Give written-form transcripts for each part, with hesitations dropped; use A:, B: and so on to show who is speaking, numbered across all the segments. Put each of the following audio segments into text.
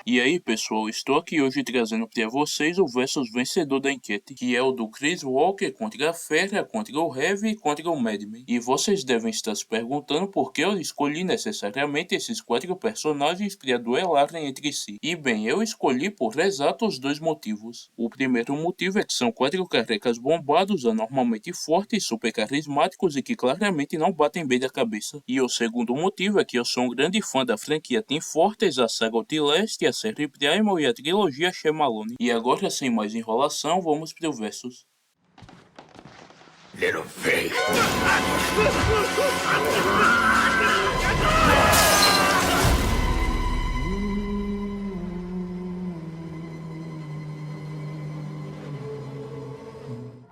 A: E aí pessoal, estou aqui hoje trazendo para vocês o versus vencedor da enquete, que é o do Chris Walker contra a Fera, contra o Heavy e contra o Madman. E vocês devem estar se perguntando por que eu escolhi necessariamente esses 4 personagens para duelarem entre si. E bem, eu escolhi por exatos 2 motivos. O primeiro motivo é que são 4 carecas bombados, anormalmente fortes, super carismáticos e que claramente não batem bem da cabeça. E o segundo motivo é que eu sou um grande fã da franquia Team Fortress, a saga Outlast, a série Primal e a trilogia Shyamalan. E agora, sem mais enrolação, vamos pro versus.
B: Little pig.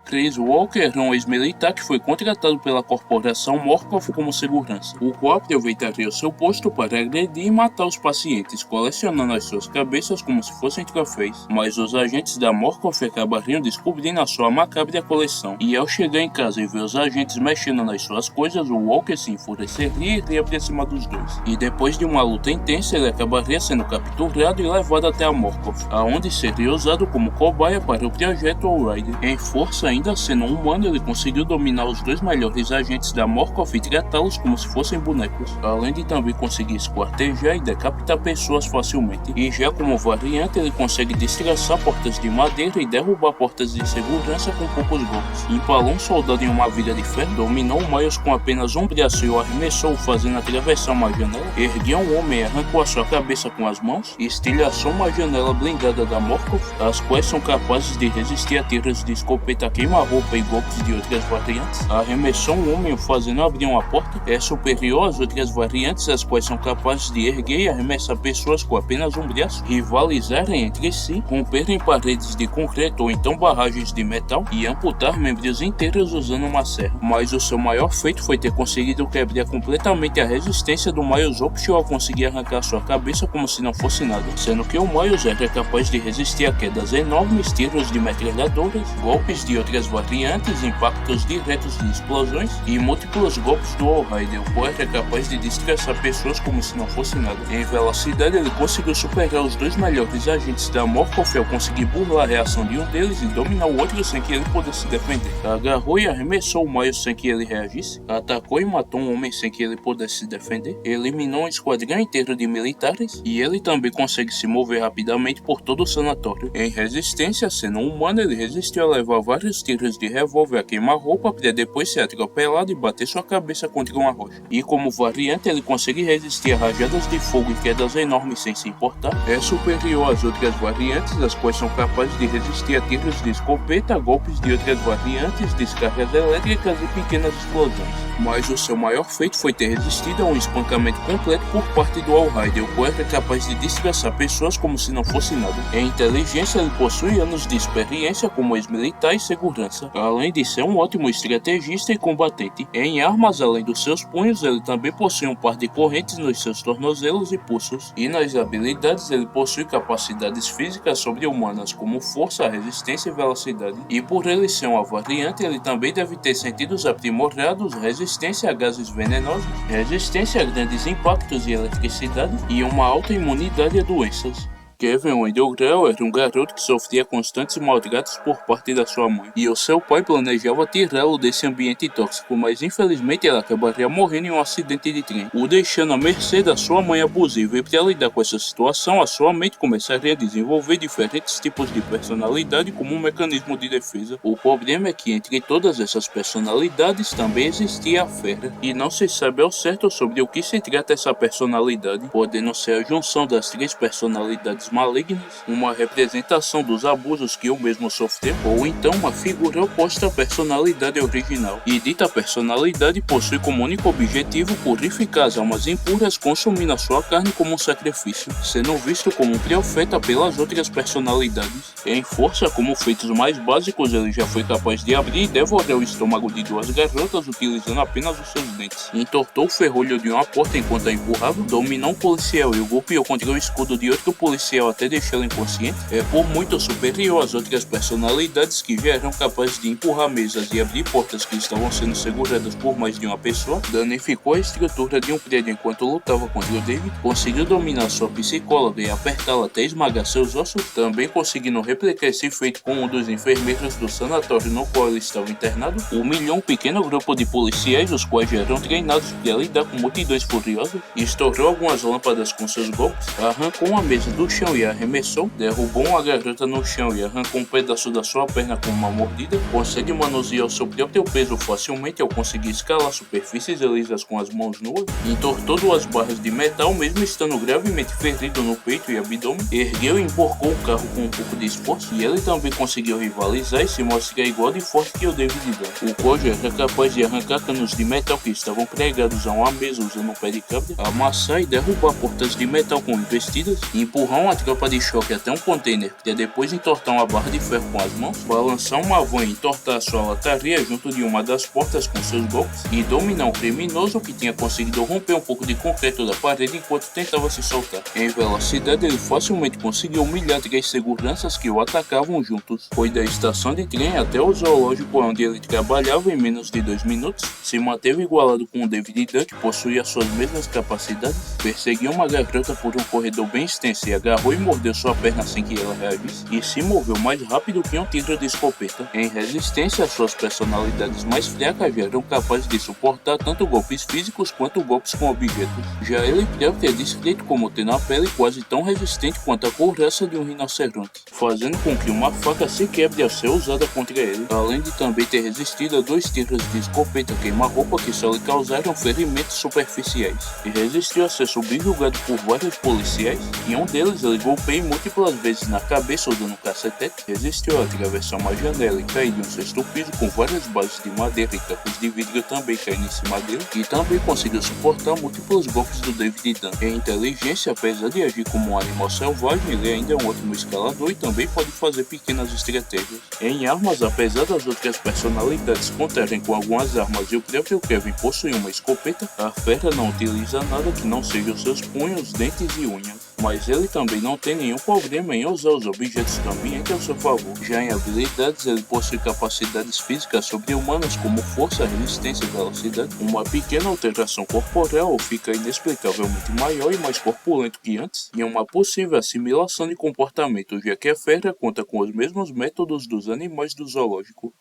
A: Chris Walker é um ex-militar que foi contratado pela corporação Morkov como segurança, o qual aproveitaria o seu posto para agredir e matar os pacientes, colecionando as suas cabeças como se fossem troféus. Mas os agentes da Morkov acabariam descobrindo a sua macabra coleção, e ao chegar em casa e ver os agentes mexendo nas suas coisas, o Walker se enfureceria e iria pra cima dos dois. E depois de uma luta intensa, ele acabaria sendo capturado e levado até a Morkov, aonde seria usado como cobaia para o projeto Outrider. Em força, ainda sendo um humano, ele conseguiu dominar os 2 melhores agentes da Morkov e tratá-los como se fossem bonecos, além de também conseguir esquartejar e decapitar pessoas facilmente. E já como variante, ele consegue destraçar portas de madeira e derrubar portas de segurança com poucos golpes. Empalou um soldado em uma viga de ferro, dominou o Miles com apenas um braço e o arremessou, fazendo atravessar uma janela, ergueu um homem e arrancou a sua cabeça com as mãos, estilhaçou uma janela blindada da Morkov, as quais são capazes de resistir a tiros de escopeta queima-roupa e golpes de outras variantes, arremessou um homem o fazendo abrir uma porta, é superior às outras variantes, as quais são capazes de erguer e arremessar pessoas com apenas um braço, rivalizarem entre si, romperem paredes de concreto ou então barragens de metal e amputar membros inteiros usando uma serra. Mas o seu maior feito foi ter conseguido quebrar completamente a resistência do Miles Option ao conseguir arrancar sua cabeça como se não fosse nada, sendo que o Miles era capaz de resistir a quedas enormes, tiros de metralhadoras, golpes de outras variantes, impactos diretos de explosões e múltiplos golpes do Outrider, o qual era capaz de destraçar pessoas como se não fosse nada. Em velocidade, ele conseguiu superar os 2 melhores agentes da Morkov ao conseguir burlar a reação de um deles e dominar o outro sem que ele pudesse se defender. Agarrou e arremessou o Miles sem que ele reagisse, atacou e matou um homem sem que ele pudesse se defender, eliminou um esquadrão inteiro de militares e ele também consegue se mover rapidamente por todo o sanatório. Em resistência, sendo um humano, ele resistiu a levar vários tiros de revólver a queima-roupa para depois ser atropelado e bater sua cabeça contra uma rocha. E como variante, ele consegue resistir a rajadas de fogo e quedas enormes sem se importar. É superior às outras variantes, as quais são capazes de resistir a tiros de escopeta, golpes de outras variantes, descargas elétricas e pequenas explosões. Mas o seu maior feito foi ter resistido a um espancamento completo por parte do Outrider, o qual era capaz de desgraçar pessoas como se não fosse nada. Em inteligência, ele possui anos de experiência como ex-militar e segurança, além de ser um ótimo estrategista e combatente. Em armas, além dos seus punhos, ele também possui um par de correntes nos seus tornozelos e pulsos. E nas habilidades, ele possui capacidades físicas sobre-humanas como força, resistência e velocidade. E por ele ser uma variante, ele também deve ter sentidos aprimorados, resistência a gases venenosos, resistência a grandes impactos e eletricidade e uma alta imunidade a doenças. Kevin Wendell Grell era um garoto que sofria constantes maltratos por parte da sua mãe, e o seu pai planejava tirá-lo desse ambiente tóxico, mas infelizmente ele acabaria morrendo em um acidente de trem, o deixando à mercê da sua mãe abusiva, e para lidar com essa situação, a sua mente começaria a desenvolver diferentes tipos de personalidade como um mecanismo de defesa. O problema é que entre todas essas personalidades também existia a Fera, e não se sabe ao certo sobre o que se trata essa personalidade, podendo ser a junção das 3 personalidades malignas, uma representação dos abusos que o mesmo sofreu, ou então uma figura oposta à personalidade original. E dita personalidade possui como único objetivo purificar as almas impuras, consumindo a sua carne como um sacrifício, sendo visto como um profeta pelas outras personalidades. Em força, como feitos mais básicos, ele já foi capaz de abrir e devorar o estômago de 2 garotas utilizando apenas os seus dentes. Entortou o ferrolho de uma porta enquanto a empurrava, dominou um policial e o golpeou contra o escudo de outro policial material até deixá-la inconsciente é por muito superior às outras personalidades que já eram capazes de empurrar mesas e abrir portas que estavam sendo seguradas por mais de uma pessoa, danificou a estrutura de um prédio enquanto lutava contra o David, conseguiu dominar sua psicóloga e apertá-la até esmagar seus ossos, também conseguindo replicar esse feito com um dos enfermeiros do sanatório no qual ele estava internado, humilhou um pequeno grupo de policiais, os quais já eram treinados para lidar com multidões furiosas, estourou algumas lâmpadas com seus golpes, arrancou uma mesa do chão e a arremessou, derrubou uma garota no chão e arrancou um pedaço da sua perna com uma mordida, consegue manusear o seu próprio peso facilmente ao conseguir escalar superfícies lisas com as mãos nuas, entortou duas barras de metal mesmo estando gravemente ferido no peito e abdômen, ergueu e emborcou o carro com um pouco de esforço, e ele também conseguiu rivalizar e se mostrar igual de forte que o David Dunn, o qual já era capaz de arrancar canos de metal que estavam pregados a uma mesa usando um pé de cabra, amassar e derrubar portas de metal com investidas, empurrar uma tropa de choque até um container para depois entortar uma barra de ferro com as mãos, balançar uma van e entortar a sua lataria junto de uma das portas com seus golpes e dominar um criminoso que tinha conseguido romper um pouco de concreto da parede enquanto tentava se soltar. Em velocidade, ele facilmente conseguiu humilhar 3 seguranças que o atacavam juntos. Foi da estação de trem até o zoológico onde ele trabalhava em menos de 2 minutos, se manteve igualado com o David Dunn, que possuía suas mesmas capacidades, perseguiu uma garota por um corredor bem extenso e agarrou e mordeu sua perna sem que ela reagisse, e se moveu mais rápido que um tiro de escopeta. Em resistência, suas personalidades mais fracas já eram capazes de suportar tanto golpes físicos quanto golpes com objetos. Já ele próprio é descrito como tendo a pele quase tão resistente quanto a couraça de um rinoceronte, fazendo com que uma faca se quebre ao ser usada contra ele, além de também ter resistido a 2 tiros de escopeta queima-roupa que só lhe causaram ferimentos superficiais, e resistiu a ser subjugado por vários policiais, e um deles ele golpeou múltiplas vezes na cabeça usando um cacetete, resistiu a atravessar uma janela e cair de um 6º piso com várias bases de madeira e cacos de vidro também caindo em cima dele, e também conseguiu suportar múltiplos golpes do David Dunn. Em inteligência, apesar de agir como um animal selvagem, ele ainda é um ótimo escalador e também pode fazer pequenas estratégias. Em armas, apesar das outras personalidades contarem com algumas armas e o próprio Kevin possui uma escopeta, a fera não utiliza nada que não seja os seus punhos, dentes e unhas. Mas ele também não tem nenhum problema em usar os objetos do ambiente ao seu favor. Já em habilidades, ele possui capacidades físicas sobre-humanas como força, resistência e velocidade. Uma pequena alteração corporal fica inexplicavelmente maior e mais corpulento que antes, e uma possível assimilação de comportamento, já que a fera conta com os mesmos métodos dos animais do zoológico.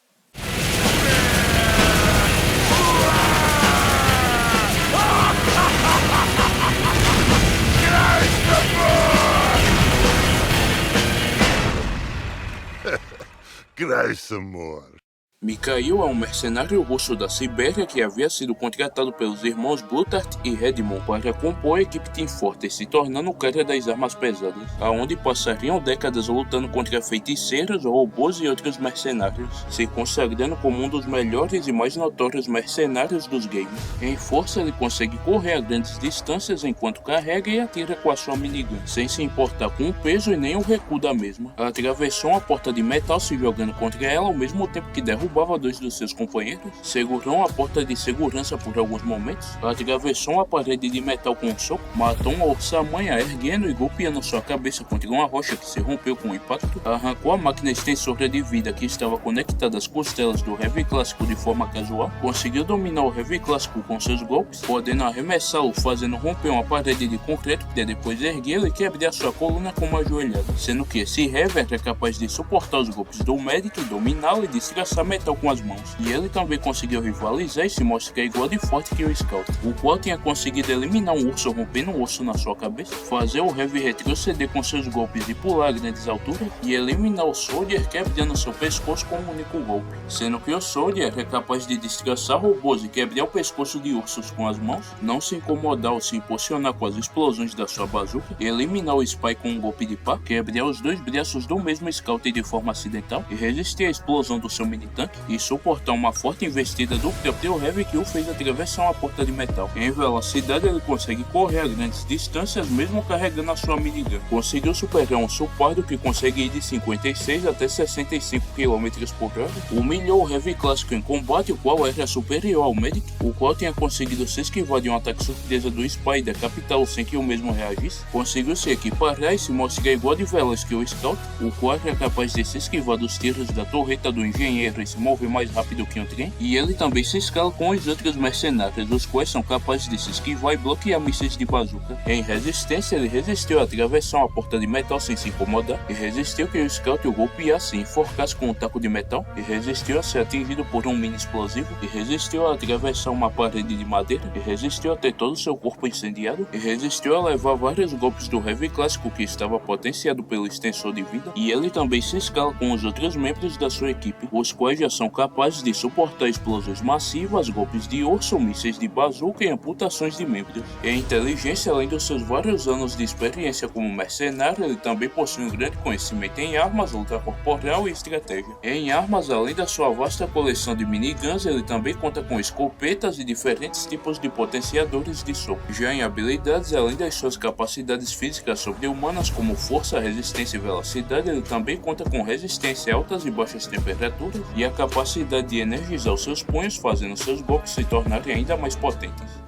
B: Graças amor.
A: Mikhail é um mercenário russo da Sibéria que havia sido contratado pelos irmãos Blutart e Redmond para compor a equipe Team Fortress, se tornando o cara das armas pesadas, aonde passariam décadas lutando contra feiticeiros, robôs e outros mercenários, se consagrando como um dos melhores e mais notórios mercenários dos games. Em força, ele consegue correr a grandes distâncias enquanto carrega e atira com a sua minigun, sem se importar com o peso e nem o recuo da mesma. Atravessou uma porta de metal se jogando contra ela ao mesmo tempo que derrubava 2 dos seus companheiros, segurou uma porta de segurança por alguns momentos, atravessou uma parede de metal com um soco, matou uma ursa-mãe erguendo e golpeando sua cabeça contra uma rocha que se rompeu com o impacto, arrancou a máquina extensora de vida que estava conectada às costelas do Heavy Clássico de forma casual, conseguiu dominar o Heavy Clássico com seus golpes, podendo arremessá-lo fazendo romper uma parede de concreto para depois erguê-lo e quebrar sua coluna com uma joelhada, sendo que esse Heavy é capaz de suportar os golpes do Medic, dominá-lo e desgraçar metal com as mãos, e ele também conseguiu rivalizar e se mostrar igual de forte que o Scout, o qual tinha conseguido eliminar um urso rompendo um osso na sua cabeça, fazer o Heavy retroceder com seus golpes e pular a grandes alturas, e eliminar o Soldier quebrando seu pescoço com um único golpe, sendo que o Soldier é capaz de desgraçar robôs e quebrar o pescoço de ursos com as mãos, não se incomodar ou se impulsionar com as explosões da sua bazuca, eliminar o Spy com um golpe de pá, quebrar os 2 braços do mesmo Scout de forma acidental e resistir à explosão do seu mini-tanque, tanque e suportar uma forte investida do próprio Heavy que o fez atravessar uma porta de metal. Em velocidade ele consegue correr a grandes distâncias mesmo carregando a sua minigun. Conseguiu superar um Supardo que consegue ir de 56 até 65 km por hora. Humilhou o Heavy clássico em combate, o qual era superior ao Medic, o qual tinha conseguido se esquivar de um ataque surpresa do Spy e decapitá-lo sem que o mesmo reagisse. Conseguiu se equiparar e se mostrar igual de veloz que o Scout, o qual era capaz de se esquivar dos tiros da torreta do engenheiro e se mover mais rápido que um trem. E ele também se escala com os outros mercenários, os quais são capazes de se esquivar e bloquear mísseis de bazuca. Em resistência, ele resistiu a atravessar uma porta de metal sem se incomodar, e resistiu que o Scout o golpeasse e enforcasse com um taco de metal, e resistiu a ser atingido por um mini explosivo, e resistiu a atravessar uma parede de madeira, e resistiu a ter todo o seu corpo incendiado, e resistiu a levar vários golpes do Heavy clássico que estava potenciado pelo extensor de vida, e ele também se escala com os outros membros da sua equipe, os quais já são capazes de suportar explosões massivas, golpes de urso, mísseis de bazuca e amputações de membros. Em inteligência, além dos seus vários anos de experiência como mercenário, ele também possui um grande conhecimento em armas, luta corporal e estratégia. Em armas, além da sua vasta coleção de miniguns, ele também conta com escopetas e diferentes tipos de potenciadores de soco. Já em habilidades, além das suas capacidades físicas sobre-humanas como força, resistência e velocidade, ele também conta com resistência a altas e baixas temperaturas e a capacidade de energizar os seus punhos, fazendo seus golpes se tornarem ainda mais potentes.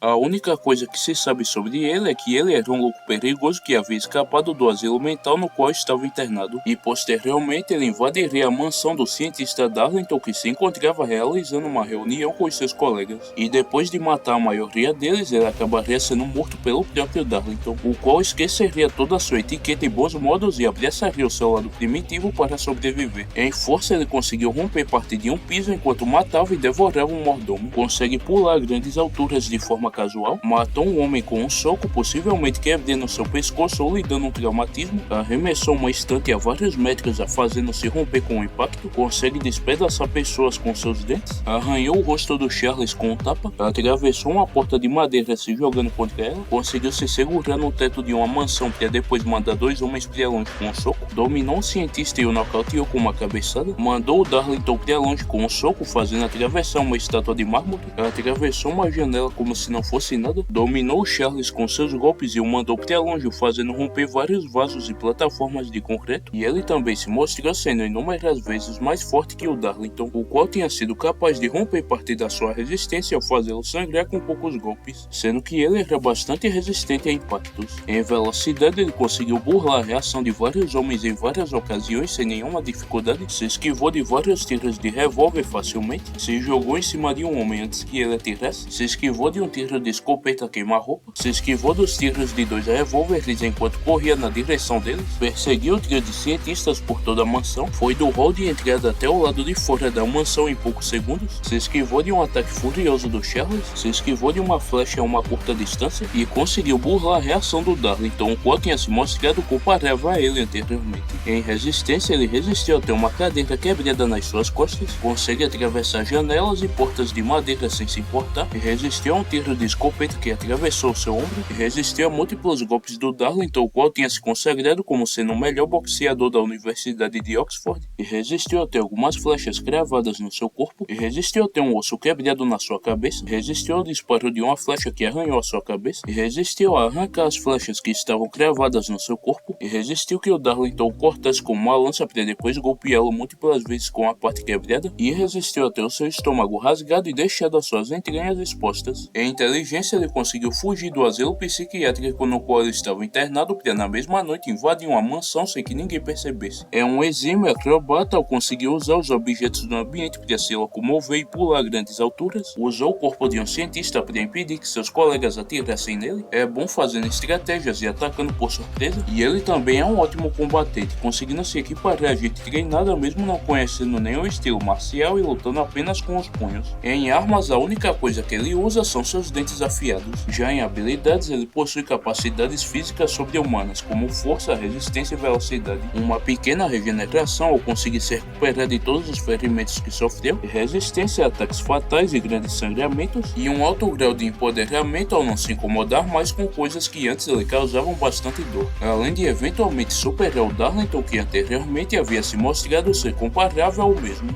A: A única coisa que se sabe sobre ele é que ele era um louco perigoso que havia escapado do asilo mental no qual estava internado, e posteriormente ele invadiria a mansão do cientista Darlington que se encontrava realizando uma reunião com os seus colegas, e depois de matar a maioria deles, ele acabaria sendo morto pelo próprio Darlington, o qual esqueceria toda a sua etiqueta e bons modos e abraçaria o seu lado primitivo para sobreviver. Em força, ele conseguiu romper parte de um piso enquanto matava e devorava um mordomo, consegue pular a grandes alturas de forma casual, matou um homem com um soco, possivelmente quebrando seu pescoço ou lhe dando um traumatismo, arremessou uma estante a vários metros a fazendo-se romper com o impacto, consegue despedaçar pessoas com seus dentes, arranhou o rosto do Charles com um tapa, atravessou uma porta de madeira se jogando contra ela, conseguiu se segurar no teto de uma mansão para depois mandar dois homens para longe com um soco, dominou um cientista e o nocauteou com uma cabeçada, mandou o Darlington para longe com um soco, fazendo atravessar uma estátua de mármore, atravessou uma janela como se não fosse nada, dominou o Charles com seus golpes e o mandou para longe, fazendo romper vários vasos e plataformas de concreto, e ele também se mostrou sendo inúmeras vezes mais forte que o Darlington, o qual tinha sido capaz de romper parte da sua resistência ao fazê-lo sangrar com poucos golpes, sendo que ele era bastante resistente a impactos. Em velocidade, ele conseguiu burlar a reação de vários homens em várias ocasiões sem nenhuma dificuldade, se esquivou de vários tiros de revólver facilmente, se jogou em cima de um homem antes que ele atirasse, se esquivou de um tiro de escopeta queima-roupa, se esquivou dos tiros de dois revólveres enquanto corria na direção deles, perseguiu o trio de cientistas por toda a mansão, foi do hall de entrada até o lado de fora da mansão em poucos segundos, se esquivou de um ataque furioso do Charles, se esquivou de uma flecha a uma curta distância e conseguiu burlar a reação do Darlington, o qual tinha se mostrado comparável a ele anteriormente. Em resistência, ele resistiu a ter uma cadeira quebrada nas suas costas, consegue atravessar janelas e portas de madeira sem se importar, e resistiu a um tiro de escopeta que atravessou seu ombro, e resistiu a múltiplos golpes do Darlington, o qual tinha se consagrado como sendo o melhor boxeador da Universidade de Oxford, e resistiu a ter algumas flechas cravadas no seu corpo, e resistiu a ter um osso quebrado na sua cabeça, resistiu ao disparo de uma flecha que arranhou a sua cabeça, e resistiu a arrancar as flechas que estavam cravadas no seu corpo, e resistiu que o Darlington o cortasse com uma lança para depois golpeá-lo múltiplas vezes com a parte quebrada, e resistiu a ter o seu estômago rasgado e deixado as suas entranhas expostas. Em inteligência, ele conseguiu fugir do asilo psiquiátrico no qual ele estava internado para na mesma noite invadir uma mansão sem que ninguém percebesse. É um exímio acrobata ao conseguir usar os objetos do ambiente para se locomover e pular a grandes alturas, usou o corpo de um cientista para impedir que seus colegas atirassem nele, é bom fazendo estratégias e atacando por surpresa, e ele também é um ótimo combatente, conseguindo se equiparar a gente treinada mesmo não conhecendo nenhum estilo marcial e lutando apenas com os punhos. Em armas, a única coisa que ele usa são seus dentes afiados. Já em habilidades, ele possui capacidades físicas sobre-humanas, como força, resistência e velocidade, uma pequena regeneração ao conseguir se recuperar de todos os ferimentos que sofreu, resistência a ataques fatais e grandes sangramentos, e um alto grau de empoderamento ao não se incomodar mais com coisas que antes lhe causavam bastante dor, além de eventualmente superar o Darlington, que anteriormente havia se mostrado ser comparável ao mesmo.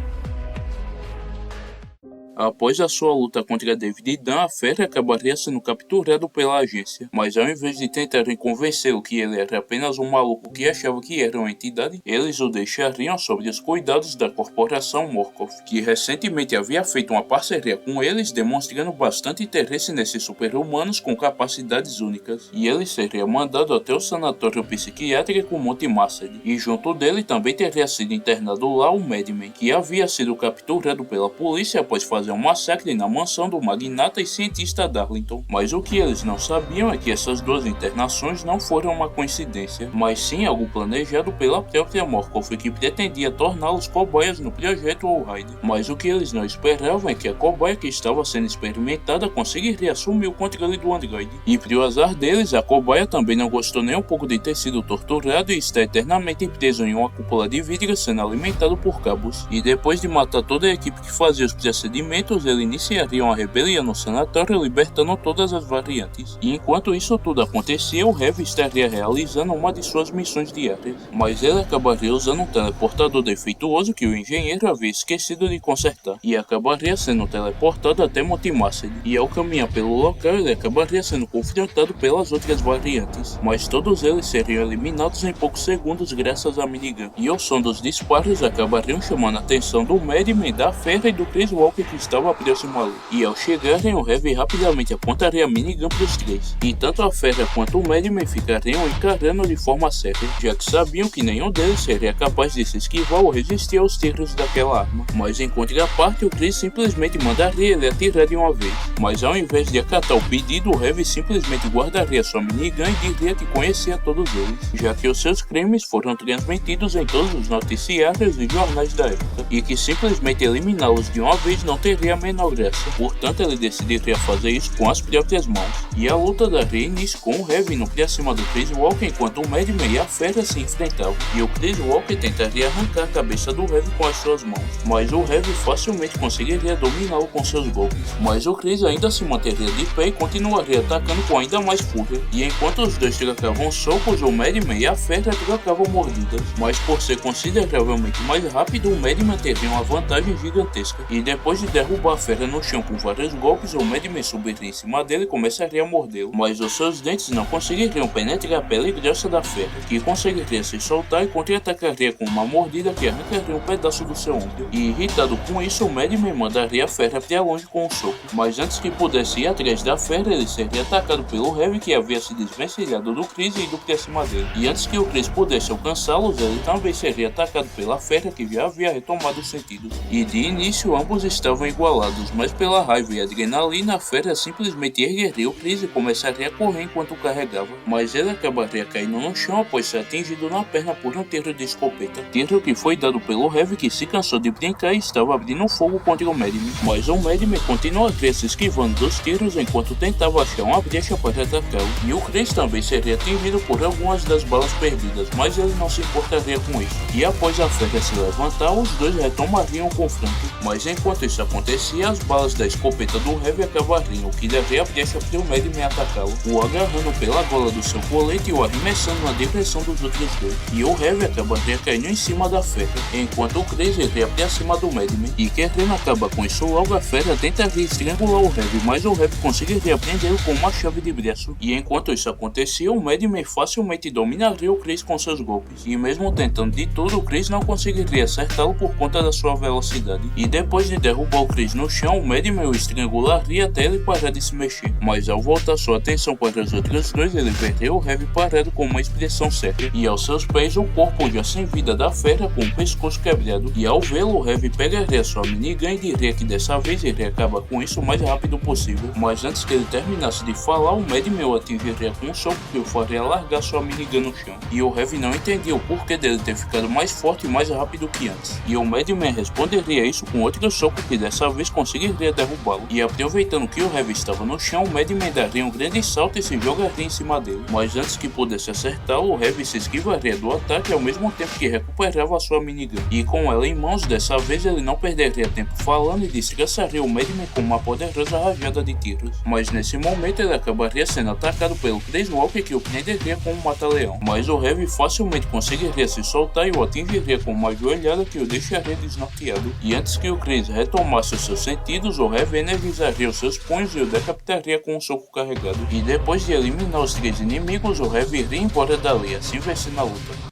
A: Após a sua luta contra David Dunn, a Fera acabaria sendo capturado pela agência, mas ao invés de tentarem convencê-lo que ele era apenas um maluco que achava que era uma entidade, eles o deixariam sob os cuidados da corporação Morkov, que recentemente havia feito uma parceria com eles, demonstrando bastante interesse nesses super-humanos com capacidades únicas, e ele seria mandado até o sanatório psiquiátrico Monte Massad, e junto dele também teria sido internado lá o Madman, que havia sido capturado pela polícia após fazer um massacre na mansão do magnata e cientista Darlington. Mas o que eles não sabiam é que essas duas internações não foram uma coincidência, mas sim algo planejado pela própria Morkov, que pretendia torná-los cobaias no projeto Allride. Mas o que eles não esperavam é que a cobaia que estava sendo experimentada conseguiria assumir o controle do androide. E pro azar deles, a cobaia também não gostou nem um pouco de ter sido torturado e está eternamente preso em uma cúpula de vidro sendo alimentado por cabos. E depois de matar toda a equipe que fazia os procedimentos, ele iniciaria uma rebelião no sanatório, libertando todas as variantes. E enquanto isso tudo acontecia, o Heavy estaria realizando uma de suas missões diárias, mas ele acabaria usando um teleportador defeituoso que o engenheiro havia esquecido de consertar, e acabaria sendo teleportado até Monte Massad. E ao caminhar pelo local, ele acabaria sendo confrontado pelas outras variantes, mas todos eles seriam eliminados em poucos segundos graças à minigun. E o som dos disparos acabariam chamando a atenção do Madman, da Fera e do Chris Walker, que estava aproximado, e ao chegarem, o Heavy rapidamente apontaria a minigun para os três, e tanto a Fera quanto o Madman ficariam encarando de forma certa, já que sabiam que nenhum deles seria capaz de se esquivar ou resistir aos tiros daquela arma. Mas em contraparte, o Chris simplesmente mandaria ele atirar de uma vez, mas ao invés de acatar o pedido, o Heavy simplesmente guardaria sua minigun e diria que conhecia todos eles, já que os seus crimes foram transmitidos em todos os noticiários e jornais da época, e que simplesmente eliminá-los de uma vez não teria a menor graça, portanto ele decidiria fazer isso com as próprias mãos. E a luta daria início com o Heavy no pra cima do Chris Walker, enquanto o Madman e a Fera se enfrentavam, e o Chris Walker tentaria arrancar a cabeça do Heavy com as suas mãos, mas o Heavy facilmente conseguiria dominá-lo com seus golpes, mas o Chris ainda se manteria de pé e continuaria atacando com ainda mais fúria, e enquanto os dois trocavam socos, o Madman e a Fera trocavam mordidas, mas por ser consideravelmente mais rápido, o Madman teria uma vantagem gigantesca, e depois de derrubar a Fera no chão com vários golpes, o Madman subiria em cima dele e começaria a mordê-lo, mas os seus dentes não conseguiriam penetrar a pele grossa da Fera, que conseguiria se soltar e contra-atacaria com uma mordida que arrancaria um pedaço do seu ombro, e irritado com isso, o Madman mandaria a Fera para longe com um soco, mas antes que pudesse ir atrás da Fera, ele seria atacado pelo Heavy, que havia se desvencilhado do Chris e ido para cima dele, e antes que o Chris pudesse alcançá-los, ele também seria atacado pela Fera, que já havia retomado os sentidos, e de início ambos estavam igualados, mas pela raiva e adrenalina, a Fera simplesmente ergueria o Chris e começaria a correr enquanto o carregava, mas ele acabaria caindo no chão após ser atingido na perna por um tiro de escopeta, tiro que foi dado pelo Heavy, que se cansou de brincar e estava abrindo fogo contra o Madman, mas o Madman continuaria se esquivando dos tiros enquanto tentava achar uma brecha para atacá-lo, e o Chris também seria atingido por algumas das balas perdidas, mas ele não se importaria com isso, e após a Fera se levantar, os dois retomariam o confronto, mas enquanto isso acontecia, as balas da escopeta do Heavy acabariam, o que daria a brecha para o Madman atacá-lo, o agarrando pela gola do seu colete e o arremessando na direção dos outros dois, e o Heavy acabaria caindo em cima da Fera, enquanto o Chris iria para cima do Madman, e querendo acabar com isso logo, a Fera tentaria estrangular o Heavy, mas o Heavy conseguiria prendê-lo com uma chave de braço, e enquanto isso acontecia, o Madman facilmente dominaria o Chris com seus golpes, e mesmo tentando de tudo, o Chris não conseguiria acertá-lo por conta da sua velocidade, e depois de derrubar o Chris no chão, o Madman o estrangularia até ele parar de se mexer, mas ao voltar sua atenção para os outros dois, ele veria o Heavy parado com uma expressão séria, e aos seus pés o corpo já sem vida da Fera com o pescoço quebrado, e ao vê-lo, o Heavy pegaria sua minigun e diria que dessa vez iria acabar com isso o mais rápido possível, mas antes que ele terminasse de falar, o Madman o atingiria com um soco que o faria largar sua minigun no chão, e o Heavy não entendia o porquê dele ter ficado mais forte e mais rápido que antes, e o Madman responderia isso com outro soco que dessa dessa vez conseguiria derrubá-lo. E aproveitando que o Heavy estava no chão, o Madman daria um grande salto e se jogaria em cima dele. Mas antes que pudesse acertá-lo, o Heavy se esquivaria do ataque ao mesmo tempo que recuperava a sua minigun. E com ela em mãos, dessa vez ele não perderia tempo falando e desgraçaria o Madman com uma poderosa rajada de tiros. Mas nesse momento ele acabaria sendo atacado pelo Chris Walker, que o prenderia com um mata-leão. Mas o Heavy facilmente conseguiria se soltar e o atingiria com uma joelhada que o deixaria desnorteado. E antes que o Chris retomasse os seus sentidos, o Heavy energizaria os seus punhos e o decapitaria com um soco carregado. E depois de eliminar os 3 inimigos, o Heavy iria embora dali, assim vencendo a luta.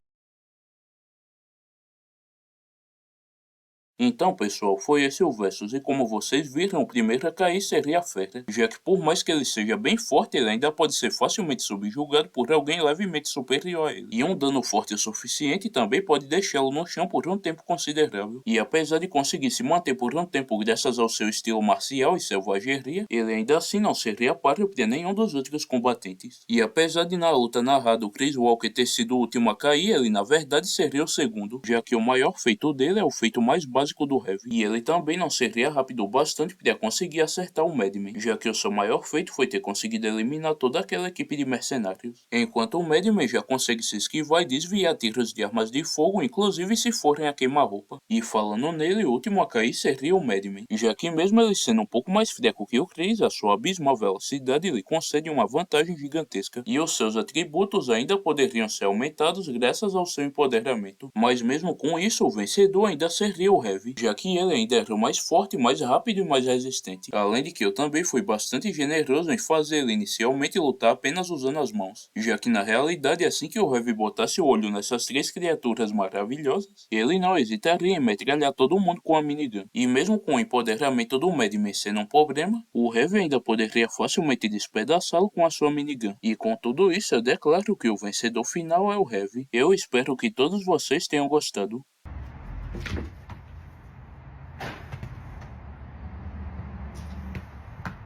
A: Então, pessoal, foi esse o Versus, e como vocês viram, o primeiro a cair seria a Fera, já que por mais que ele seja bem forte, ele ainda pode ser facilmente subjugado por alguém levemente superior a ele. E um dano forte o suficiente também pode deixá-lo no chão por um tempo considerável. E apesar de conseguir se manter por um tempo graças ao seu estilo marcial e selvageria, ele ainda assim não seria páreo para nenhum dos outros combatentes. E apesar de na luta narrada o Chris Walker ter sido o último a cair, ele na verdade seria o segundo, já que o maior feito dele é o feito mais básico do Heavy, e ele também não seria rápido o bastante para conseguir acertar o Madman, já que o seu maior feito foi ter conseguido eliminar toda aquela equipe de mercenários, enquanto o Madman já consegue se esquivar e desviar tiros de armas de fogo, inclusive se forem a queima-roupa. E falando nele, o último a cair seria o Madman, já que mesmo ele sendo um pouco mais fraco que o Chris, a sua abismal velocidade lhe concede uma vantagem gigantesca, e os seus atributos ainda poderiam ser aumentados graças ao seu empoderamento, mas mesmo com isso o vencedor ainda seria o Heavy, já que ele ainda era o mais forte, mais rápido e mais resistente. Além de que eu também fui bastante generoso em fazer ele inicialmente lutar apenas usando as mãos, já que na realidade assim que o Heavy botasse o olho nessas 3 criaturas maravilhosas, ele não hesitaria em metralhar todo mundo com a minigun. E mesmo com o empoderamento do Madman sendo um problema, o Heavy ainda poderia facilmente despedaçá-lo com a sua minigun. E com tudo isso eu declaro que o vencedor final é o Heavy. Eu espero que todos vocês tenham gostado.